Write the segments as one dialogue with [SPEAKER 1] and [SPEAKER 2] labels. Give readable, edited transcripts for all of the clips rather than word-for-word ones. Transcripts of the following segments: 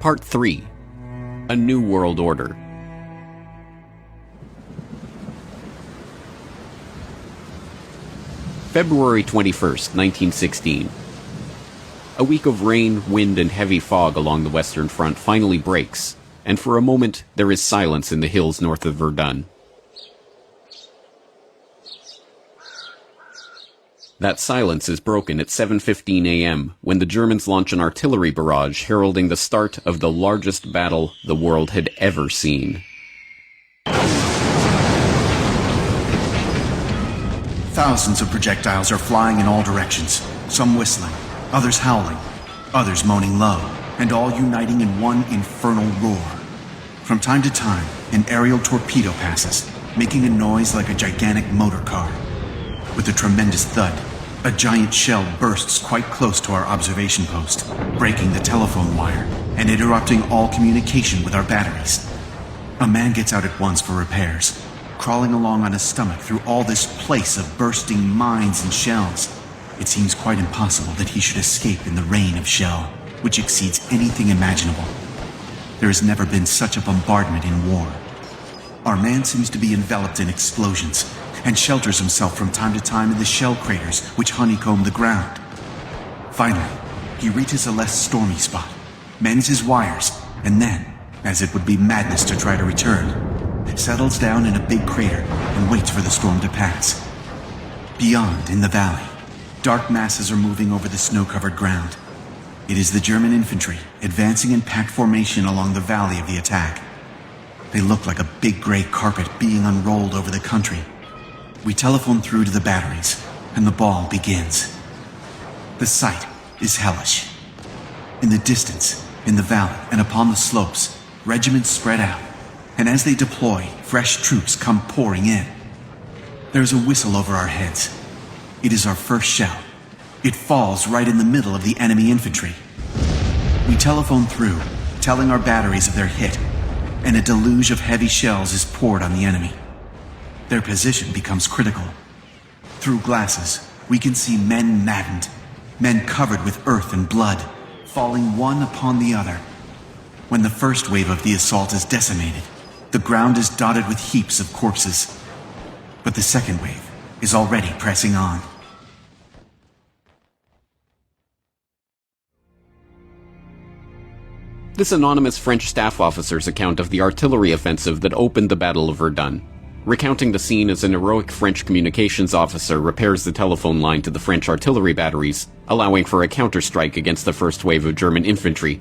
[SPEAKER 1] Part 3. A New World Order. February 21st, 1916. A week of rain, wind, and heavy fog along the Western Front finally breaks, and for a moment there is silence in the hills north of Verdun. That silence is broken at 7:15 a.m. when the Germans launch an artillery barrage heralding the start of the largest battle the world had ever seen.
[SPEAKER 2] Thousands of projectiles are flying in all directions, some whistling, others howling, others moaning low, and all uniting in one infernal roar. From time to time, an aerial torpedo passes, making a noise like a gigantic motor car. With a tremendous thud, a giant shell bursts quite close to our observation post, breaking the telephone wire and interrupting all communication with our batteries. A man gets out at once for repairs, crawling along on his stomach through all this place of bursting mines and shells. It seems quite impossible that he should escape in the rain of shell, which exceeds anything imaginable. There has never been such a bombardment in war. Our man seems to be enveloped in explosions, and shelters himself from time to time in the shell craters which honeycomb the ground. Finally, he reaches a less stormy spot, mends his wires, and then, as it would be madness to try to return, settles down in a big crater and waits for the storm to pass. Beyond, in the valley, dark masses are moving over the snow-covered ground. It is the German infantry advancing in packed formation along the valley of the attack. They look like a big gray carpet being unrolled over the country. We telephone through to the batteries, and the ball begins. The sight is hellish. In the distance, in the valley, and upon the slopes, regiments spread out, and as they deploy, fresh troops come pouring in. There's a whistle over our heads. It is our first shell. It falls right in the middle of the enemy infantry. We telephone through, telling our batteries of their hit, and a deluge of heavy shells is poured on the enemy. Their position becomes critical. Through glasses, we can see men maddened, men covered with earth and blood, falling one upon the other. When the first wave of the assault is decimated, the ground is dotted with heaps of corpses. But the second wave is already pressing on.
[SPEAKER 1] This anonymous French staff officer's account of the artillery offensive that opened the Battle of Verdun, recounting the scene as an heroic French communications officer repairs the telephone line to the French artillery batteries, allowing for a counterstrike against the first wave of German infantry,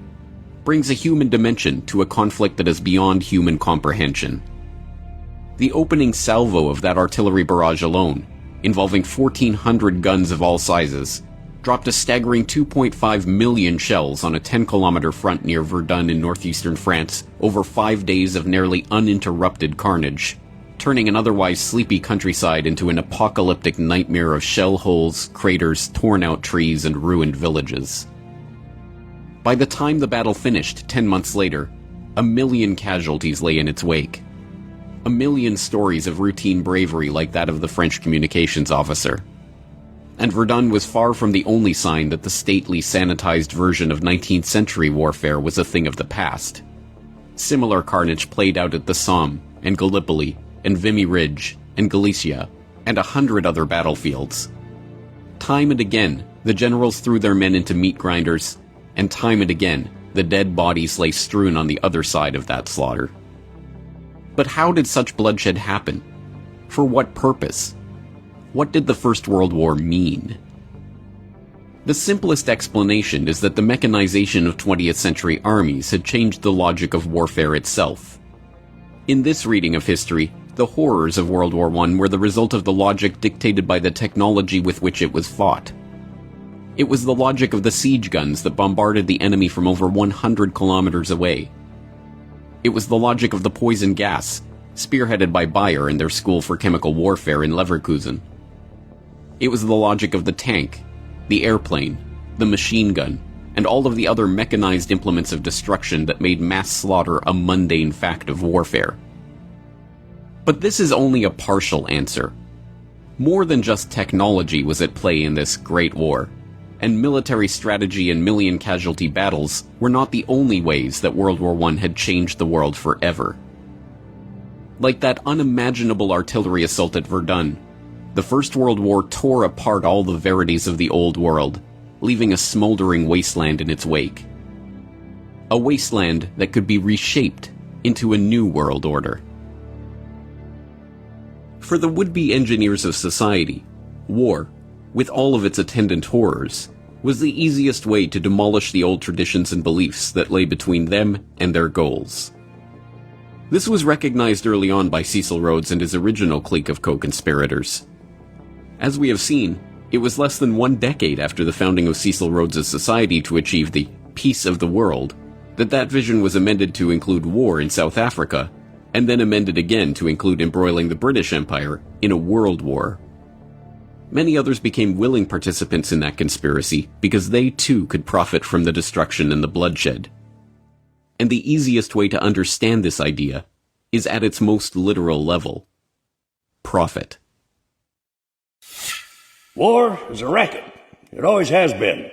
[SPEAKER 1] brings a human dimension to a conflict that is beyond human comprehension. The opening salvo of that artillery barrage alone, involving 1,400 guns of all sizes, dropped a staggering 2.5 million shells on a 10-kilometer front near Verdun in northeastern France over 5 days of nearly uninterrupted carnage, turning an otherwise sleepy countryside into an apocalyptic nightmare of shell holes, craters, torn-out trees, and ruined villages. By the time the battle finished 10 months later, 1 million casualties lay in its wake. 1 million stories of routine bravery like that of the French communications officer. And Verdun was far from the only sign that the stately, sanitized version of 19th century warfare was a thing of the past. Similar carnage played out at the Somme, and Gallipoli, and Vimy Ridge, and Galicia, and 100 other battlefields. Time and again, the generals threw their men into meat grinders, and time and again, the dead bodies lay strewn on the other side of that slaughter. But how did such bloodshed happen? For what purpose? What did the First World War mean? The simplest explanation is that the mechanization of 20th century armies had changed the logic of warfare itself. In this reading of history, the horrors of World War I were the result of the logic dictated by the technology with which it was fought. It was the logic of the siege guns that bombarded the enemy from over 100 kilometers away. It was the logic of the poison gas, spearheaded by Bayer and their School for Chemical Warfare in Leverkusen. It was the logic of the tank, the airplane, the machine gun, and all of the other mechanized implements of destruction that made mass slaughter a mundane fact of warfare. But this is only a partial answer. More than just technology was at play in this Great War, and military strategy and million-casualty battles were not the only ways that World War I had changed the world forever. Like that unimaginable artillery assault at Verdun, the First World War tore apart all the verities of the old world, leaving a smoldering wasteland in its wake. A wasteland that could be reshaped into a new world order. For the would-be engineers of society, war, with all of its attendant horrors, was the easiest way to demolish the old traditions and beliefs that lay between them and their goals. This was recognized early on by Cecil Rhodes and his original clique of co-conspirators. As we have seen, it was less than 1 decade after the founding of Cecil Rhodes' society to achieve the peace of the world that vision was amended to include war in South Africa, and then amended again to include embroiling the British Empire in a world war. Many others became willing participants in that conspiracy because they too could profit from the destruction and the bloodshed. And the easiest way to understand this idea is at its most literal level: profit.
[SPEAKER 3] War is a racket. It always has been.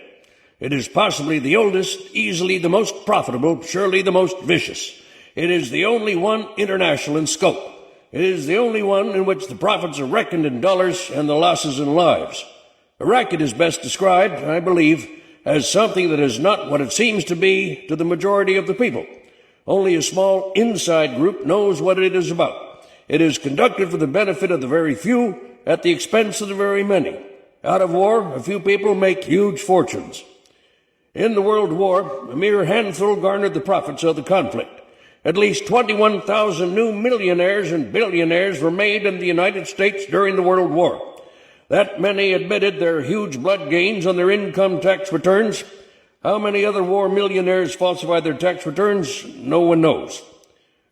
[SPEAKER 3] It is possibly the oldest, easily the most profitable, surely the most vicious. It is the only one international in scope. It is the only one in which the profits are reckoned in dollars and the losses in lives. A racket is best described, I believe, as something that is not what it seems to be to the majority of the people. Only a small inside group knows what it is about. It is conducted for the benefit of the very few at the expense of the very many. Out of war, a few people make huge fortunes. In the World War, a mere handful garnered the profits of the conflict. At least 21,000 new millionaires and billionaires were made in the United States during the World War. That many admitted their huge blood gains on their income tax returns. How many other war millionaires falsified their tax returns? No one knows.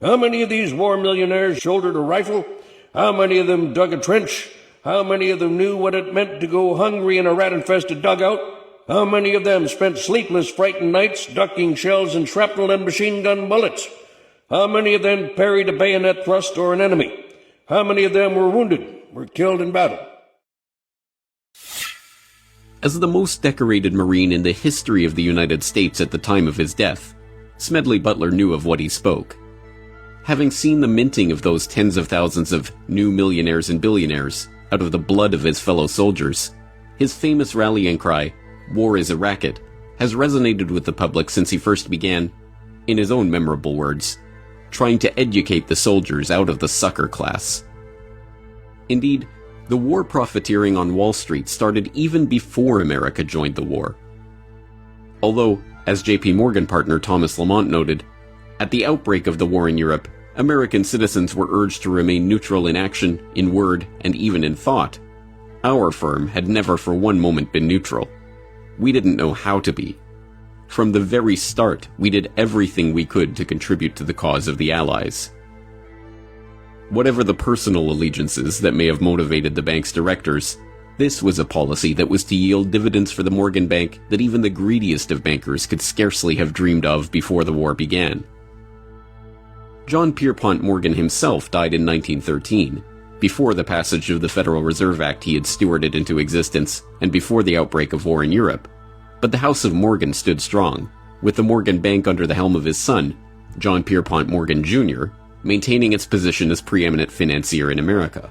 [SPEAKER 3] How many of these war millionaires shouldered a rifle? How many of them dug a trench? How many of them knew what it meant to go hungry in a rat-infested dugout? How many of them spent sleepless, frightened nights ducking shells and shrapnel and machine gun bullets? How many of them parried a bayonet thrust or an enemy? How many of them were wounded, were killed in battle?
[SPEAKER 1] As the most decorated Marine in the history of the United States at the time of his death, Smedley Butler knew of what he spoke. Having seen the minting of those tens of thousands of new millionaires and billionaires out of the blood of his fellow soldiers, his famous rallying cry, "War is a racket," has resonated with the public since he first began, in his own memorable words, trying to educate the soldiers out of the sucker class. Indeed, the war profiteering on Wall Street started even before America joined the war. Although, as J.P. Morgan partner Thomas Lamont noted, at the outbreak of the war in Europe, American citizens were urged to remain neutral in action, in word, and even in thought. Our firm had never for one moment been neutral. We didn't know how to be. From the very start, we did everything we could to contribute to the cause of the Allies. Whatever the personal allegiances that may have motivated the bank's directors, this was a policy that was to yield dividends for the Morgan Bank that even the greediest of bankers could scarcely have dreamed of before the war began. John Pierpont Morgan himself died in 1913, before the passage of the Federal Reserve Act he had stewarded into existence, and before the outbreak of war in Europe. But the House of Morgan stood strong, with the Morgan Bank under the helm of his son, John Pierpont Morgan Jr., maintaining its position as preeminent financier in America.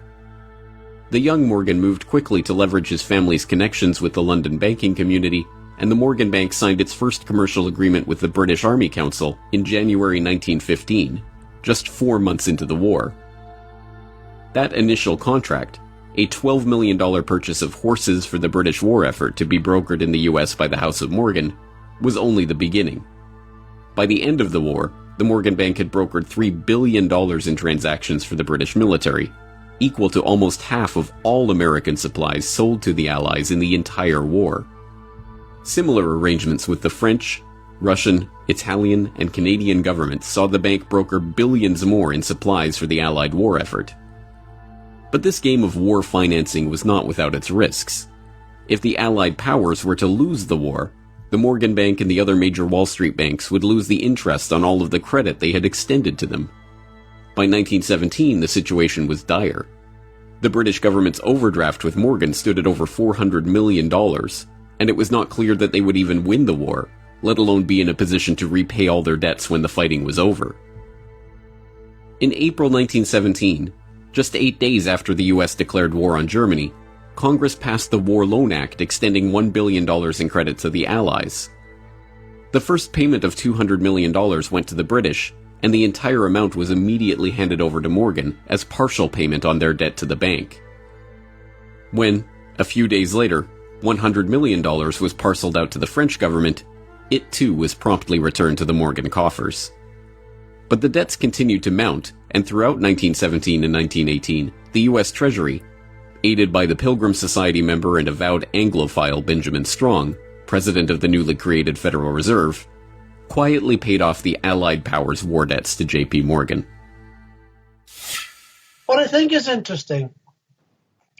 [SPEAKER 1] The young Morgan moved quickly to leverage his family's connections with the London banking community, and the Morgan Bank signed its first commercial agreement with the British Army Council in January 1915, just 4 months into the war. That initial contract, a $12 million purchase of horses for the British war effort to be brokered in the US by the House of Morgan, was only the beginning. By the end of the war, the Morgan Bank had brokered $3 billion in transactions for the British military, equal to almost half of all American supplies sold to the Allies in the entire war. Similar arrangements with the French, Russian, Italian, and Canadian governments saw the bank broker billions more in supplies for the Allied war effort. But this game of war financing was not without its risks. If the Allied powers were to lose the war, the Morgan Bank and the other major Wall Street banks would lose the interest on all of the credit they had extended to them. By 1917, the situation was dire. The British government's overdraft with Morgan stood at over $400 million, and it was not clear that they would even win the war, let alone be in a position to repay all their debts when the fighting was over. In April 1917, just 8 days after the US declared war on Germany, Congress passed the War Loan Act extending $1 billion in credit to the Allies. The first payment of $200 million went to the British, and the entire amount was immediately handed over to Morgan as partial payment on their debt to the bank. When, a few days later, $100 million was parceled out to the French government, it too was promptly returned to the Morgan coffers. But the debts continued to mount, and throughout 1917 and 1918, the US Treasury, aided by the Pilgrim Society member and avowed Anglophile Benjamin Strong, president of the newly created Federal Reserve, quietly paid off the Allied powers' war debts to J.P. Morgan.
[SPEAKER 4] What I think is interesting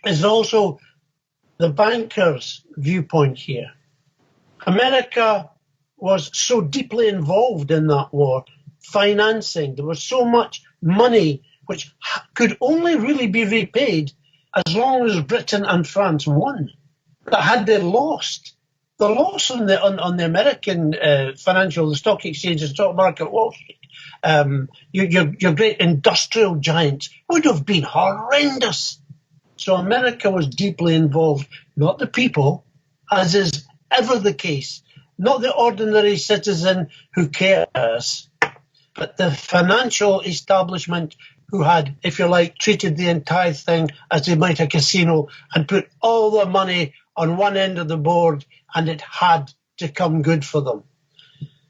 [SPEAKER 4] is also the bankers' viewpoint here. America was so deeply involved in that war, financing. There was so much money which could only really be repaid as long as Britain and France won. But had they lost, the loss on the American financial, the stock exchange, the stock market, Wall Street, your great industrial giants would have been horrendous. So America was deeply involved, not the people, as is ever the case, not the ordinary citizen who cares, but the financial establishment who had, if you like, treated the entire thing as they might a casino and put all their money on one end of the board, and it had to come good for them.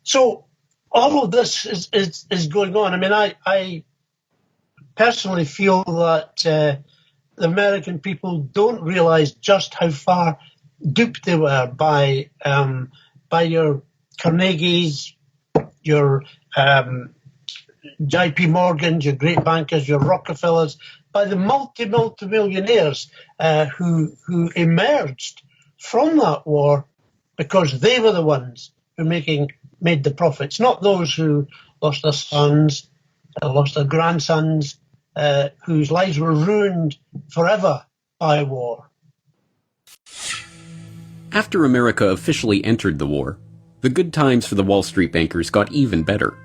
[SPEAKER 4] So all of this is going on. I mean, I personally feel that the American people don't realize just how far duped they were by your Carnegies, your J.P. Morgans, your great bankers, your Rockefellers, by the multi-millionaires who emerged from that war because they were the ones who made the profits, not those who lost their sons, lost their grandsons, whose lives were ruined forever by war.
[SPEAKER 1] After America officially entered the war, the good times for the Wall Street bankers got even better.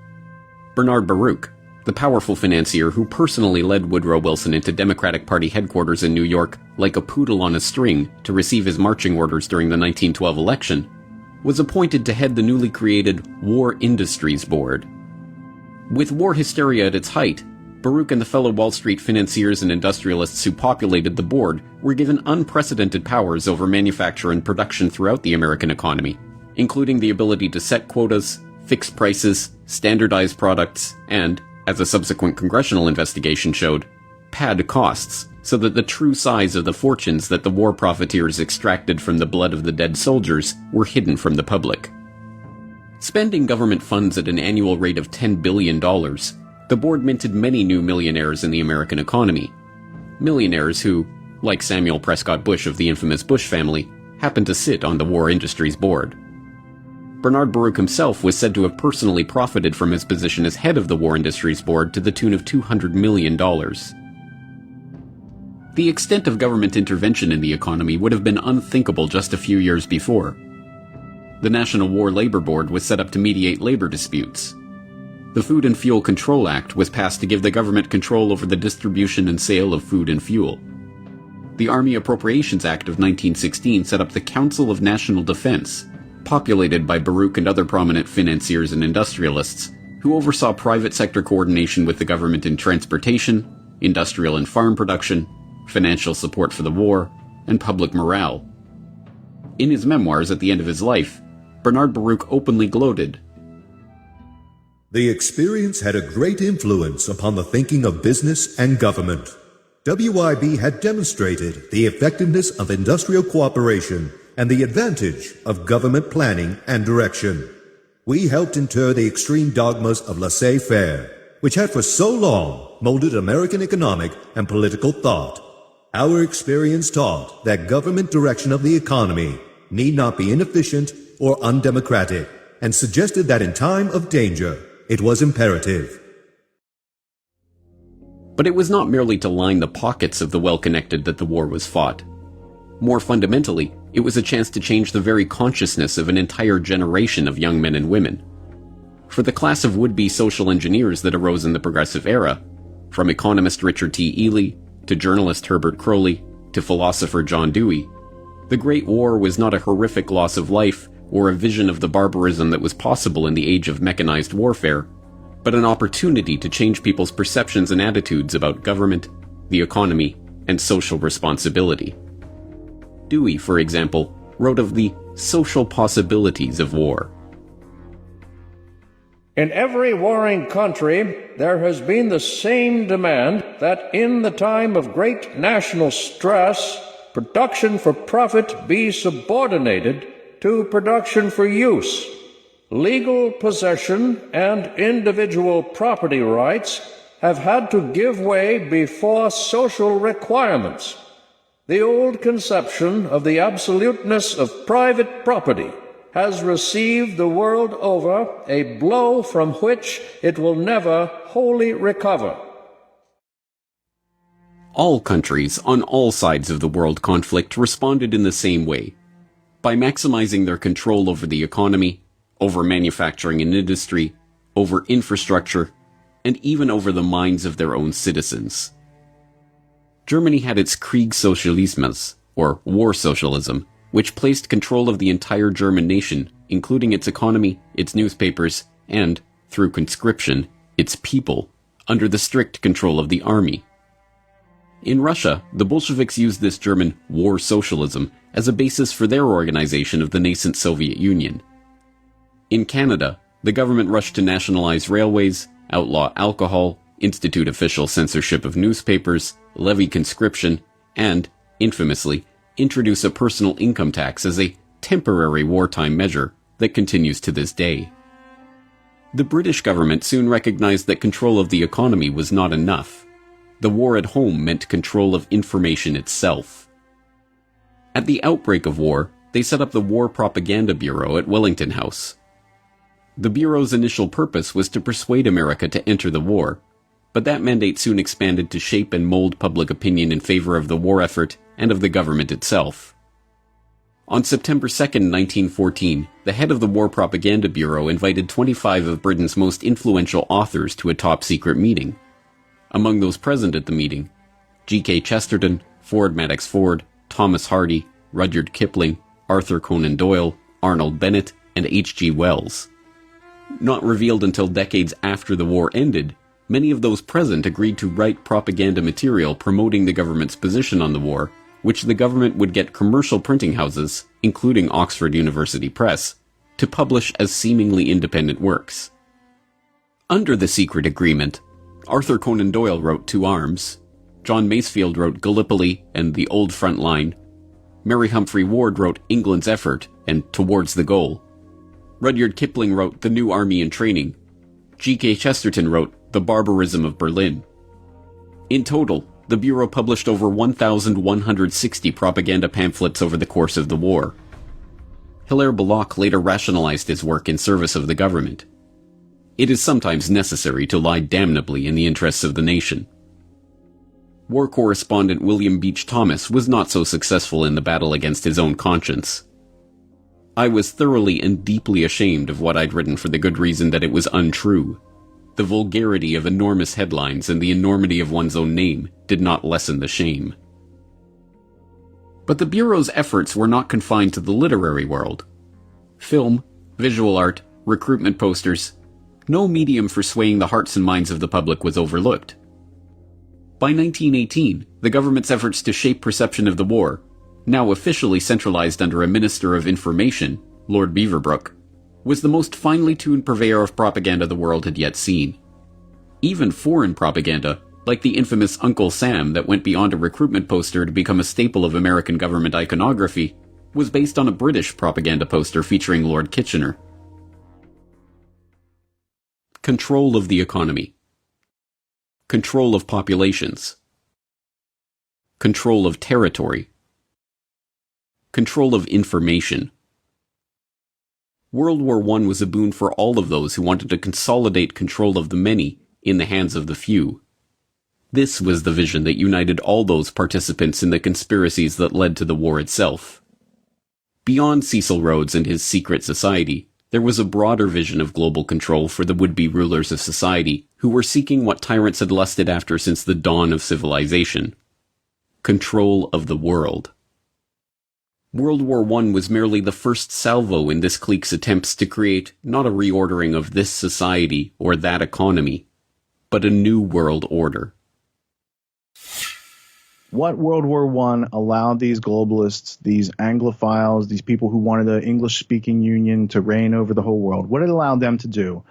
[SPEAKER 1] Bernard Baruch, the powerful financier who personally led Woodrow Wilson into Democratic Party headquarters in New York like a poodle on a string to receive his marching orders during the 1912 election, was appointed to head the newly created War Industries Board. With war hysteria at its height, Baruch and the fellow Wall Street financiers and industrialists who populated the board were given unprecedented powers over manufacture and production throughout the American economy, including the ability to set quotas, fix prices, standardize products, and, as a subsequent congressional investigation showed, pad costs so that the true size of the fortunes that the war profiteers extracted from the blood of the dead soldiers were hidden from the public. Spending government funds at an annual rate of $10 billion, the board minted many new millionaires in the American economy. Millionaires who, like Samuel Prescott Bush of the infamous Bush family, happened to sit on the War Industries Board. Bernard Baruch himself was said to have personally profited from his position as head of the War Industries Board to the tune of $200 million. The extent of government intervention in the economy would have been unthinkable just a few years before. The National War Labor Board was set up to mediate labor disputes. The Food and Fuel Control Act was passed to give the government control over the distribution and sale of food and fuel. The Army Appropriations Act of 1916 set up the Council of National Defense, populated by Baruch and other prominent financiers and industrialists, who oversaw private sector coordination with the government in transportation, industrial and farm production, financial support for the war, and public morale. In his memoirs at the end of his life, Bernard Baruch openly gloated,
[SPEAKER 5] "The experience had a great influence upon the thinking of business and government. WIB had demonstrated the effectiveness of industrial cooperation and the advantage of government planning and direction. We helped inter the extreme dogmas of laissez-faire, which had for so long molded American economic and political thought. Our experience taught that government direction of the economy need not be inefficient or undemocratic, and suggested that in time of danger, it was imperative."
[SPEAKER 1] But it was not merely to line the pockets of the well-connected that the war was fought. More fundamentally, It was a chance to change the very consciousness of an entire generation of young men and women. For the class of would-be social engineers that arose in the Progressive Era, from economist Richard T. Ely, to journalist Herbert Crowley, to philosopher John Dewey, the Great War was not a horrific loss of life or a vision of the barbarism that was possible in the age of mechanized warfare, but an opportunity to change people's perceptions and attitudes about government, the economy, and social responsibility. Dewey, for example, wrote of the social possibilities of war.
[SPEAKER 3] In every warring country, there has been the same demand that in the time of great national stress, production for profit be subordinated to production for use. Legal possession and individual property rights have had to give way before social requirements. The old conception of the absoluteness of private property has received the world over a blow from which it will never wholly recover.
[SPEAKER 1] All countries on all sides of the world conflict responded in the same way, by maximizing their control over the economy, over manufacturing and industry, over infrastructure, and even over the minds of their own citizens. Germany had its Kriegssozialismus, or war socialism, which placed control of the entire German nation, including its economy, its newspapers, and, through conscription, its people, under the strict control of the army. In Russia, the Bolsheviks used this German war socialism as a basis for their organization of the nascent Soviet Union. In Canada, the government rushed to nationalize railways, outlaw alcohol, institute official censorship of newspapers, levy conscription, and, infamously, introduce a personal income tax as a temporary wartime measure that continues to this day. The British government soon recognized that control of the economy was not enough. The war at home meant control of information itself. At the outbreak of war, they set up the War Propaganda Bureau at Wellington House. The Bureau's initial purpose was to persuade America to enter the war, but that mandate soon expanded to shape and mold public opinion in favor of the war effort and of the government itself. On September 2, 1914, the head of the War Propaganda Bureau invited 25 of Britain's most influential authors to a top-secret meeting. Among those present at the meeting, G.K. Chesterton, Ford Madox Ford, Thomas Hardy, Rudyard Kipling, Arthur Conan Doyle, Arnold Bennett, and H.G. Wells. Not revealed until decades after the war ended, many of those present agreed to write propaganda material promoting the government's position on the war, which the government would get commercial printing houses, including Oxford University Press, to publish as seemingly independent works. Under the secret agreement, Arthur Conan Doyle wrote To Arms, John Masefield wrote Gallipoli and The Old Front Line, Mary Humphrey Ward wrote England's Effort and Towards the Goal, Rudyard Kipling wrote The New Army in Training, G.K. Chesterton wrote The Barbarism of Berlin. In total, the Bureau published over 1,160 propaganda pamphlets over the course of the war. Hilaire Belloc later rationalized his work in service of the government. It is sometimes necessary to lie damnably in the interests of the nation. War correspondent William Beach Thomas was not so successful in the battle against his own conscience. I was thoroughly and deeply ashamed of what I'd written for the good reason that it was untrue. The vulgarity of enormous headlines and the enormity of one's own name did not lessen the shame. But the Bureau's efforts were not confined to the literary world. Film, visual art, recruitment posters, no medium for swaying the hearts and minds of the public was overlooked. By 1918, the government's efforts to shape perception of the war, now officially centralized under a Minister of Information, Lord Beaverbrook, was the most finely tuned purveyor of propaganda the world had yet seen. Even foreign propaganda, like the infamous Uncle Sam that went beyond a recruitment poster to become a staple of American government iconography, was based on a British propaganda poster featuring Lord Kitchener. Control of the economy. Control of populations. Control of territory. Control of information. World War I was a boon for all of those who wanted to consolidate control of the many in the hands of the few. This was the vision that united all those participants in the conspiracies that led to the war itself. Beyond Cecil Rhodes and his secret society, there was a broader vision of global control for the would-be rulers of society who were seeking what tyrants had lusted after since the dawn of civilization: control of the world. World War I was merely the first salvo in this clique's attempts to create not a reordering of this society or that economy, but a new world order.
[SPEAKER 6] What World War I allowed these globalists, these Anglophiles, these people who wanted an English-speaking union to reign over the whole world, what it allowed them to do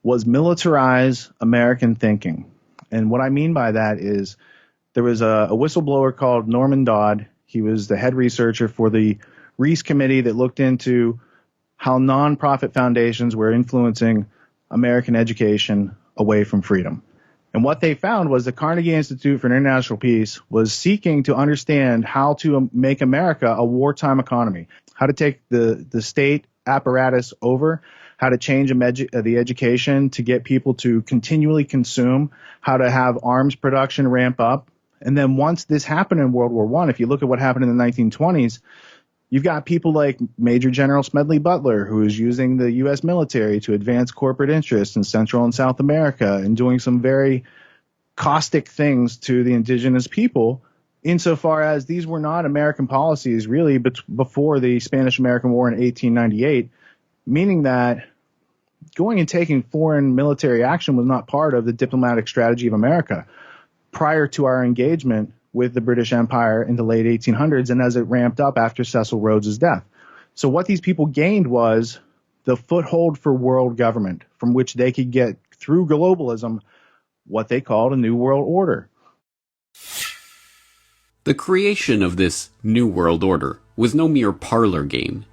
[SPEAKER 6] was militarize American thinking. And what I mean by that is there was a whistleblower called Norman Dodd. He was the head researcher for the Reese Committee that looked into how nonprofit foundations were influencing American education away from freedom. And what they found was the Carnegie Institute for International Peace was seeking to understand how to make America a wartime economy, how to take the state apparatus over, how to change the education to get people to continually consume, how to have arms production ramp up. And then once this happened in World War I, if you look at what happened in the 1920s, you've got people like Major General Smedley Butler, who is using the U.S. military to advance corporate interests in Central and South America and doing some very caustic things to the indigenous people, insofar as these were not American policies really before the Spanish-American War in 1898, meaning that going and taking foreign military action was not part of the diplomatic strategy of America prior to our engagement with the British Empire in the late 1800s and as it ramped up after Cecil Rhodes' death. So what these people gained was the foothold for world government from which they could get, through globalism, what they called a new world order.
[SPEAKER 1] The creation of this new world order was no mere parlor game.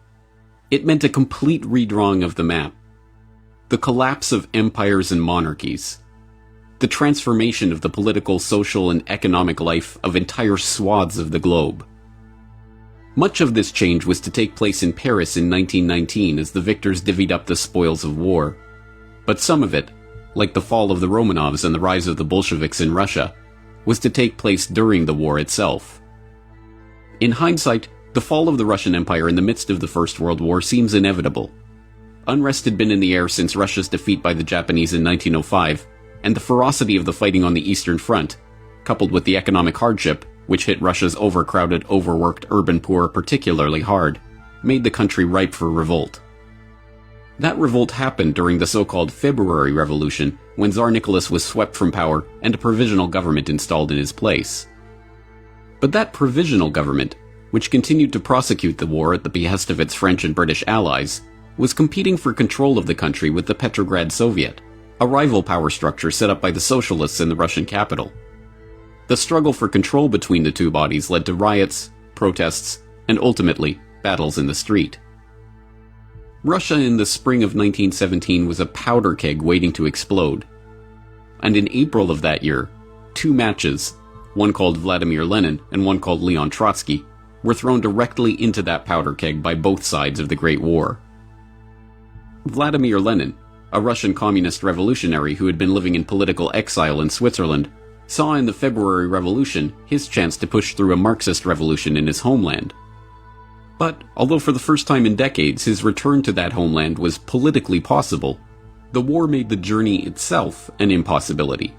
[SPEAKER 1] It meant a complete redrawing of the map, the collapse of empires and monarchies, the transformation of the political, social, and economic life of entire swaths of the globe. Much of this change was to take place in Paris in 1919 as the victors divvied up the spoils of war. But some of it, like the fall of the Romanovs and the rise of the Bolsheviks in Russia, was to take place during the war itself. In hindsight, the fall of the Russian Empire in the midst of the First World War seems inevitable. Unrest had been in the air since Russia's defeat by the Japanese in 1905, and the ferocity of the fighting on the Eastern Front, coupled with the economic hardship, which hit Russia's overcrowded, overworked urban poor particularly hard, made the country ripe for revolt. That revolt happened during the so-called February Revolution, when Tsar Nicholas was swept from power and a provisional government installed in his place. But that provisional government, which continued to prosecute the war at the behest of its French and British allies, was competing for control of the country with the Petrograd Soviet, a rival power structure set up by the socialists in the Russian capital. The struggle for control between the two bodies led to riots, protests, and ultimately, battles in the street. Russia in the spring of 1917 was a powder keg waiting to explode. And in April of that year, two matches, one called Vladimir Lenin and one called Leon Trotsky, were thrown directly into that powder keg by both sides of the Great War. Vladimir Lenin, a Russian communist revolutionary who had been living in political exile in Switzerland, saw in the February Revolution his chance to push through a Marxist revolution in his homeland. But, although for the first time in decades his return to that homeland was politically possible, the war made the journey itself an impossibility.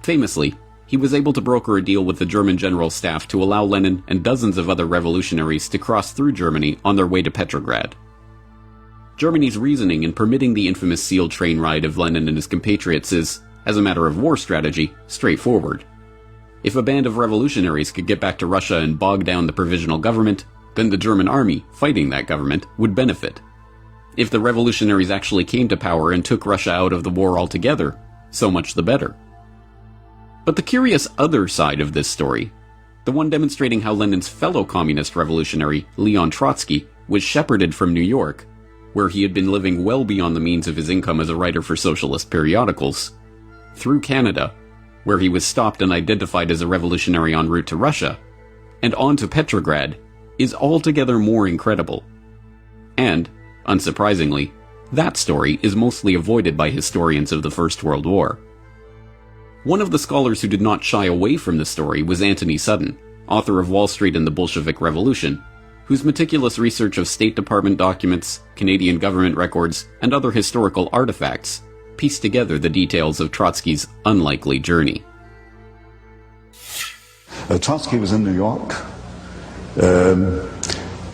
[SPEAKER 1] Famously, he was able to broker a deal with the German General Staff to allow Lenin and dozens of other revolutionaries to cross through Germany on their way to Petrograd. Germany's reasoning in permitting the infamous SEAL train ride of Lenin and his compatriots is, as a matter of war strategy, straightforward. If a band of revolutionaries could get back to Russia and bog down the provisional government, then the German army, fighting that government, would benefit. If the revolutionaries actually came to power and took Russia out of the war altogether, so much the better. But the curious other side of this story, the one demonstrating how Lenin's fellow communist revolutionary, Leon Trotsky, was shepherded from New York, where he had been living well beyond the means of his income as a writer for socialist periodicals, through Canada, where he was stopped and identified as a revolutionary en route to Russia, and on to Petrograd, is altogether more incredible. And, unsurprisingly, that story is mostly avoided by historians of the First World War. One of the scholars who did not shy away from the story was Anthony Sutton, author of Wall Street and the Bolshevik Revolution, whose meticulous research of State Department documents, Canadian government records, and other historical artifacts pieced together the details of Trotsky's unlikely journey.
[SPEAKER 7] Trotsky was in New York.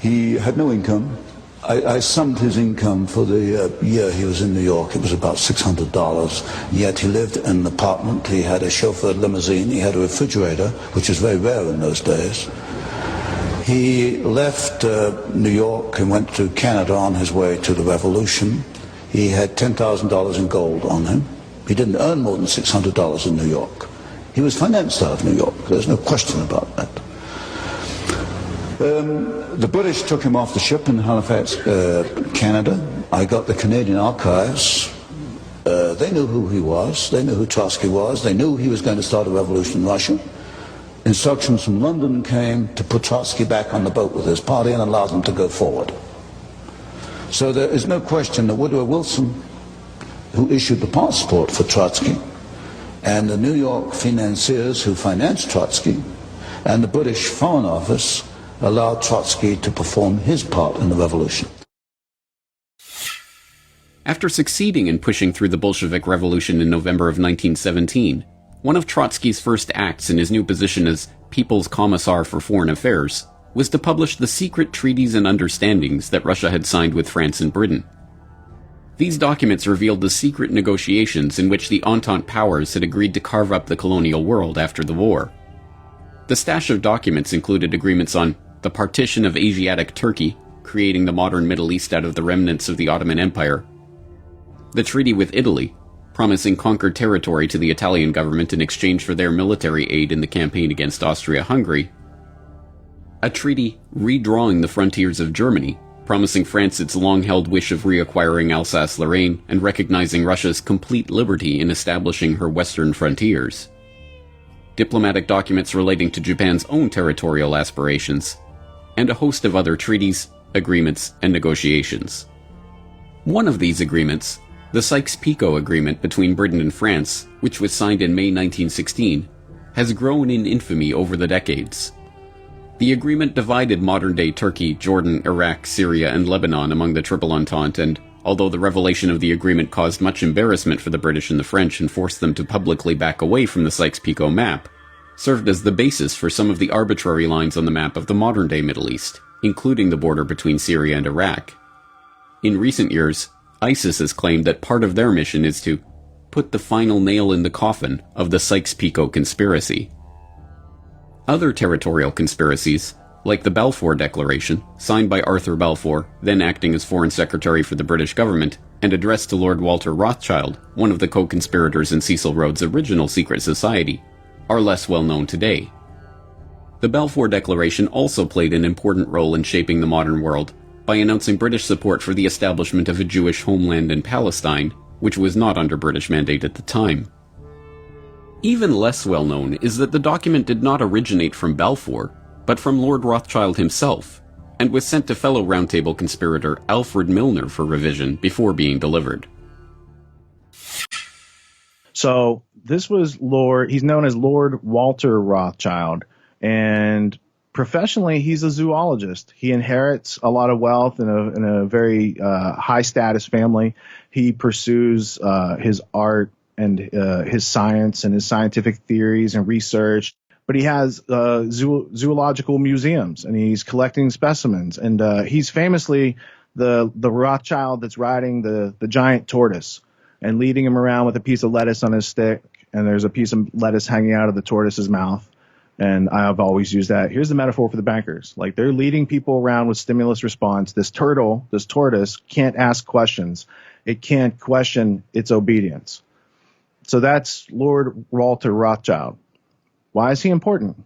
[SPEAKER 7] He had no income. I summed his income for the year he was in New York. It was about $600. Yet he lived in an apartment. He had a chauffeured limousine. He had a refrigerator, which was very rare in those days. He left New York and went to Canada on his way to the revolution. He had $10,000 in gold on him. He didn't earn more than $600 in New York. He was financed out of New York. There's no question about that. The British took him off the ship in Halifax, Canada. I got the Canadian archives. They knew who he was. They knew who Trotsky was. They knew he was going to start a revolution in Russia. Instructions from London came to put Trotsky back on the boat with his party and allow them to go forward. So there is no question that Woodrow Wilson, who issued the passport for Trotsky, and the New York financiers who financed Trotsky, and the British Foreign Office allowed Trotsky to perform his part in the revolution.
[SPEAKER 1] After succeeding in pushing through the Bolshevik Revolution in November of 1917, one of Trotsky's first acts in his new position as People's Commissar for Foreign Affairs was to publish the secret treaties and understandings that Russia had signed with France and Britain. These documents revealed the secret negotiations in which the Entente powers had agreed to carve up the colonial world after the war. The stash of documents included agreements on the partition of Asiatic Turkey, creating the modern Middle East out of the remnants of the Ottoman Empire, the treaty with Italy, promising conquered territory to the Italian government in exchange for their military aid in the campaign against Austria-Hungary, a treaty redrawing the frontiers of Germany, promising France its long-held wish of reacquiring Alsace-Lorraine and recognizing Russia's complete liberty in establishing her western frontiers, diplomatic documents relating to Japan's own territorial aspirations, and a host of other treaties, agreements, and negotiations. One of these agreements, the Sykes-Picot Agreement between Britain and France, which was signed in May 1916, has grown in infamy over the decades. The agreement divided modern-day Turkey, Jordan, Iraq, Syria, and Lebanon among the Triple Entente, and although the revelation of the agreement caused much embarrassment for the British and the French and forced them to publicly back away from the Sykes-Picot map, served as the basis for some of the arbitrary lines on the map of the modern-day Middle East, including the border between Syria and Iraq. In recent years, ISIS has claimed that part of their mission is to put the final nail in the coffin of the Sykes-Picot conspiracy. Other territorial conspiracies, like the Bלfור Declaration, signed by Arthur Balfour, then acting as Foreign Secretary for the British government, and addressed to Lord Walter Rothschild, one of the co-conspirators in Cecil Rhodes' original secret society, are less well known today. The Bלfור Declaration also played an important role in shaping the modern world by announcing British support for the establishment of a Jewish homeland in Palestine, which was not under British mandate at the time. Even less well known is that the document did not originate from Bלfור, but from Lord Rothschild himself, and was sent to fellow Round Table conspirator Alfred Milner for revision before being delivered.
[SPEAKER 6] So this was he's known as Lord Walter Rothschild, and professionally he's a zoologist. He inherits a lot of wealth in a very high status family. He pursues his art and his science and his scientific theories and research. But he has zoological museums, and he's collecting specimens. And he's famously the Rothschild that's riding the giant tortoise and leading him around with a piece of lettuce on his stick. And there's a piece of lettuce hanging out of the tortoise's mouth. And I've always used that. Here's the metaphor for the bankers. Like, they're leading people around with stimulus response. This tortoise can't ask questions. It can't question its obedience. So that's Lord Walter Rothschild. Why is he important?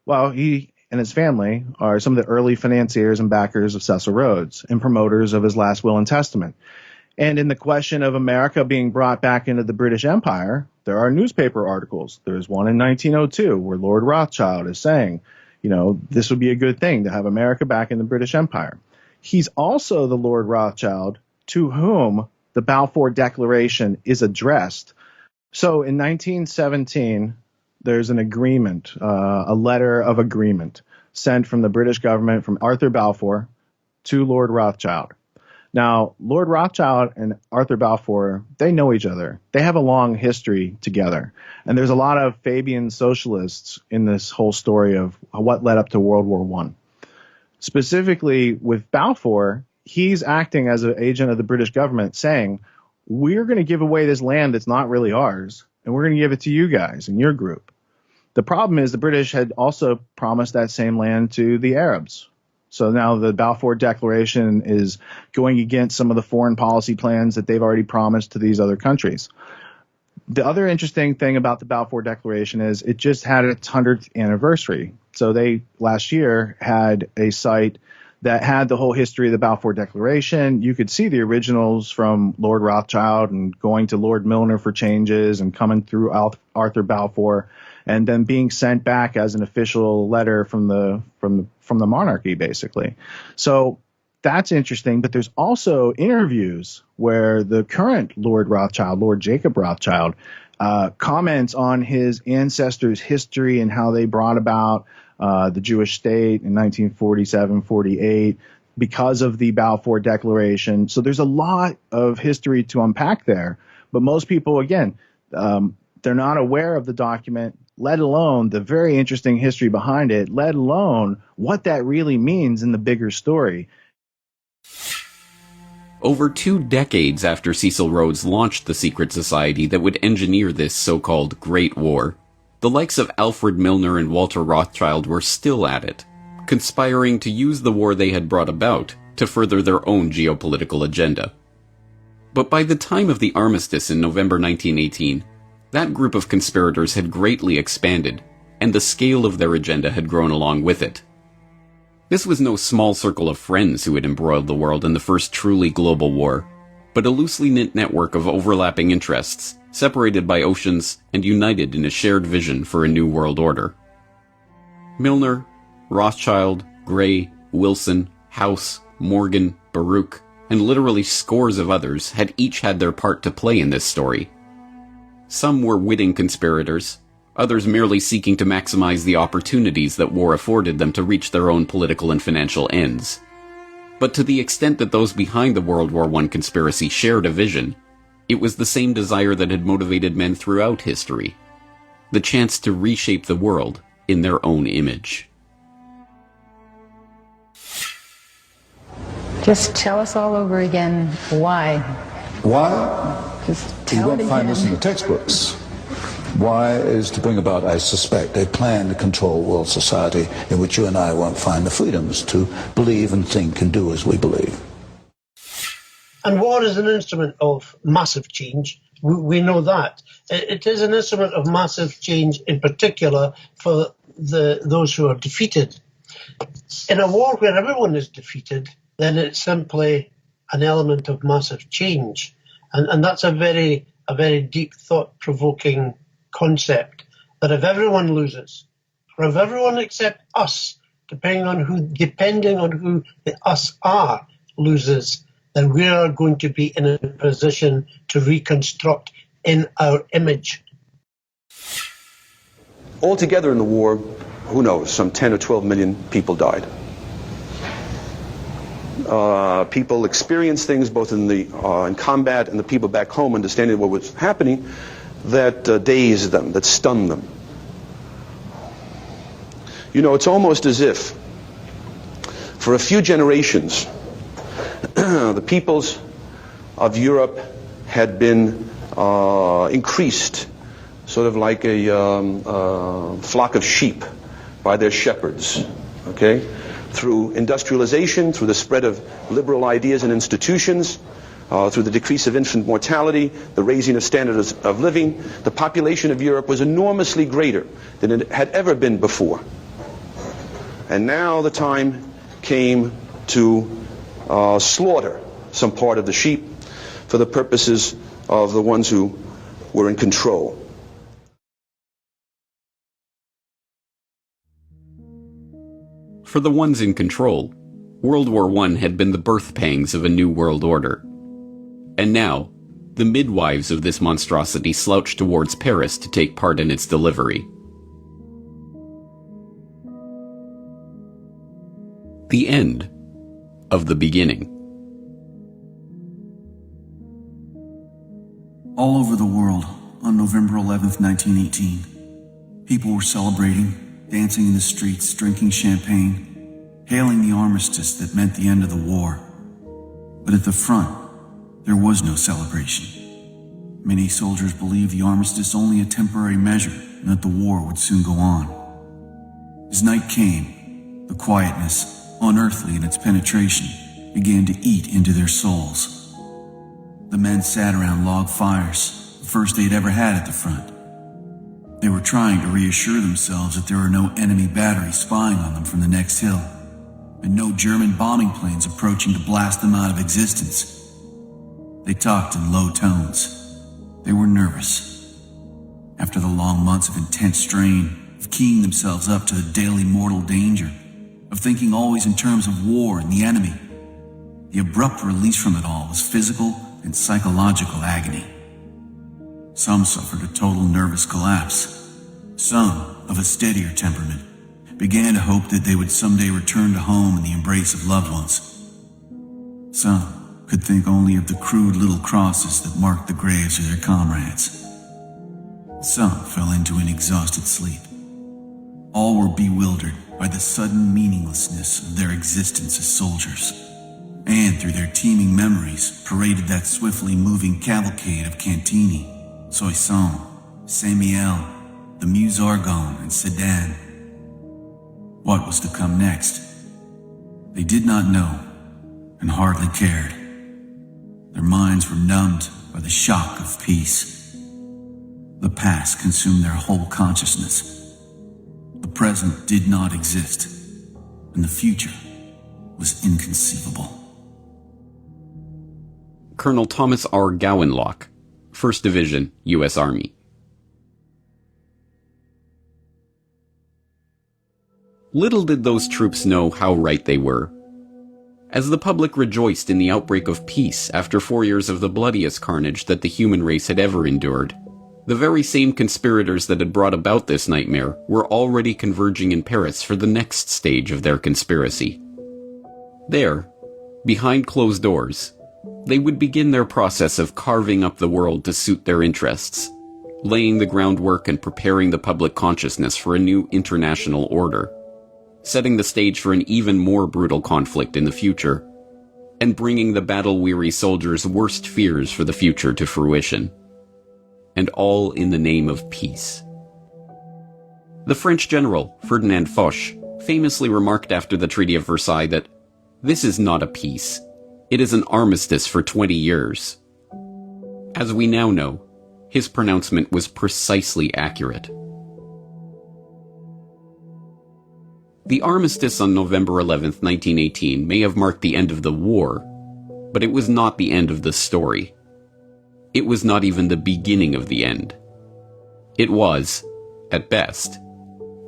[SPEAKER 6] Well, he and his family are some of the early financiers and backers of Cecil Rhodes and promoters of his last will and testament. And in the question of America being brought back into the British Empire, there are newspaper articles. There's one in 1902 where Lord Rothschild is saying, this would be a good thing to have America back in the British Empire. He's also the Lord Rothschild to whom the Bלfור Declaration is addressed. So in 1917, there's an agreement, a letter of agreement sent from the British government, from Arthur Balfour, to Lord Rothschild. Now, Lord Rothschild and Arthur Balfour, they know each other. They have a long history together. And there's a lot of Fabian socialists in this whole story of what led up to World War I. Specifically with Balfour, he's acting as an agent of the British government saying, we're going to give away this land that's not really ours, and we're going to give it to you guys and your group. The problem is the British had also promised that same land to the Arabs. So now the Balfour Declaration is going against some of the foreign policy plans that they've already promised to these other countries. The other interesting thing about the Balfour Declaration is it just had its 100th anniversary. So they last year had a site that had the whole history of the Balfour Declaration. You could see the originals from Lord Rothschild and going to Lord Milner for changes and coming through Arthur Balfour, and then being sent back as an official letter from the monarchy, basically. So that's interesting. But there's also interviews where the current Lord Rothschild, Lord Jacob Rothschild, comments on his ancestors' history and how they brought about the Jewish state in 1947-48 because of the Balfour Declaration. So there's a lot of history to unpack there. But most people, again, they're not aware of the document, let alone the very interesting history behind it, let alone what that really means in the bigger story.
[SPEAKER 1] Over 2 decades after Cecil Rhodes launched the secret society that would engineer this so-called Great War, the likes of Alfred Milner and Walter Rothschild were still at it, conspiring to use the war they had brought about to further their own geopolitical agenda. But by the time of the armistice in November 1918, that group of conspirators had greatly expanded, and the scale of their agenda had grown along with it. This was no small circle of friends who had embroiled the world in the first truly global war, but a loosely knit network of overlapping interests, separated by oceans and united in a shared vision for a new world order. Milner, Rothschild, Gray, Wilson, House, Morgan, Baruch, and literally scores of others had each had their part to play in this story. Some were witting conspirators, others merely seeking to maximize the opportunities that war afforded them to reach their own political and financial ends. But to the extent that those behind the World War I conspiracy shared a vision, it was the same desire that had motivated men throughout history: the chance to reshape the world in their own image.
[SPEAKER 8] Just tell us all over again why.
[SPEAKER 7] Why?
[SPEAKER 8] Just
[SPEAKER 7] You
[SPEAKER 8] tell it
[SPEAKER 7] won't find
[SPEAKER 8] again.
[SPEAKER 7] this in the textbooks. Why is to bring about, I suspect, a plan to control world society in which you and I won't find the freedoms to believe and think and do as we believe.
[SPEAKER 4] And war is an instrument of massive change. We know that. It is an instrument of massive change, in particular for those who are defeated. In a war where everyone is defeated, then it's simply an element of massive change. And that's a very deep, thought-provoking concept, that if everyone loses, or if everyone except us, depending on who the us are, loses, then we are going to be in a position to reconstruct in our image.
[SPEAKER 9] Altogether in the war, who knows, some 10 or 12 million people died. People experienced things both in combat, and the people back home understanding what was happening, that dazed them, that stunned them. You know, it's almost as if for a few generations the peoples of Europe had been increased, sort of like a flock of sheep by their shepherds, okay? Through industrialization, through the spread of liberal ideas and institutions, through the decrease of infant mortality, the raising of standards of living, the population of Europe was enormously greater than it had ever been before. And now the time came to slaughter some part of the sheep for the purposes of the ones who were in control.
[SPEAKER 1] For the ones in control, World War I had been the birth pangs of a new world order. And now, the midwives of this monstrosity slouched towards Paris to take part in its delivery. The end of the beginning.
[SPEAKER 2] All over the world, on November 11th, 1918, people were celebrating, dancing in the streets, drinking champagne, hailing the armistice that meant the end of the war. But at the front, there was no celebration. Many soldiers believed the armistice only a temporary measure and that the war would soon go on. As night came, the quietness, unearthly in its penetration, began to eat into their souls. The men sat around log fires, the first they'd ever had at the front. They were trying to reassure themselves that there were no enemy batteries spying on them from the next hill, and no German bombing planes approaching to blast them out of existence. They talked in low tones. They were nervous. After the long months of intense strain, of keying themselves up to the daily mortal danger, of thinking always in terms of war and the enemy, the abrupt release from it all was physical and psychological agony. Some suffered a total nervous collapse. Some, of a steadier temperament, began to hope that they would someday return to home in the embrace of loved ones. Some could think only of the crude little crosses that marked the graves of their comrades. Some fell into an exhausted sleep. All were bewildered by the sudden meaninglessness of their existence as soldiers, and through their teeming memories paraded that swiftly moving cavalcade of Cantini, Soissons, Saint-Mihiel, the Meuse Argonne, and Sedan. What was to come next? They did not know, and hardly cared. Their minds were numbed by the shock of peace. The past consumed their whole consciousness. The present did not exist, and the future was inconceivable.
[SPEAKER 1] Colonel Thomas R. Gowanlock, 1st Division, U.S. Army. Little did those troops know how right they were. As the public rejoiced in the outbreak of peace after 4 years of the bloodiest carnage that the human race had ever endured, the very same conspirators that had brought about this nightmare were already converging in Paris for the next stage of their conspiracy. There, behind closed doors, they would begin their process of carving up the world to suit their interests, laying the groundwork and preparing the public consciousness for a new international order, setting the stage for an even more brutal conflict in the future, and bringing the battle-weary soldiers' worst fears for the future to fruition. And all in the name of peace. The French general, Ferdinand Foch, famously remarked after the Treaty of Versailles that, "This is not a peace. It is an armistice for 20 years. As we now know, his pronouncement was precisely accurate. The armistice on November 11, 1918 may have marked the end of the war, but it was not the end of the story. It was not even the beginning of the end. It was, at best,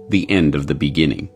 [SPEAKER 1] the end of the beginning.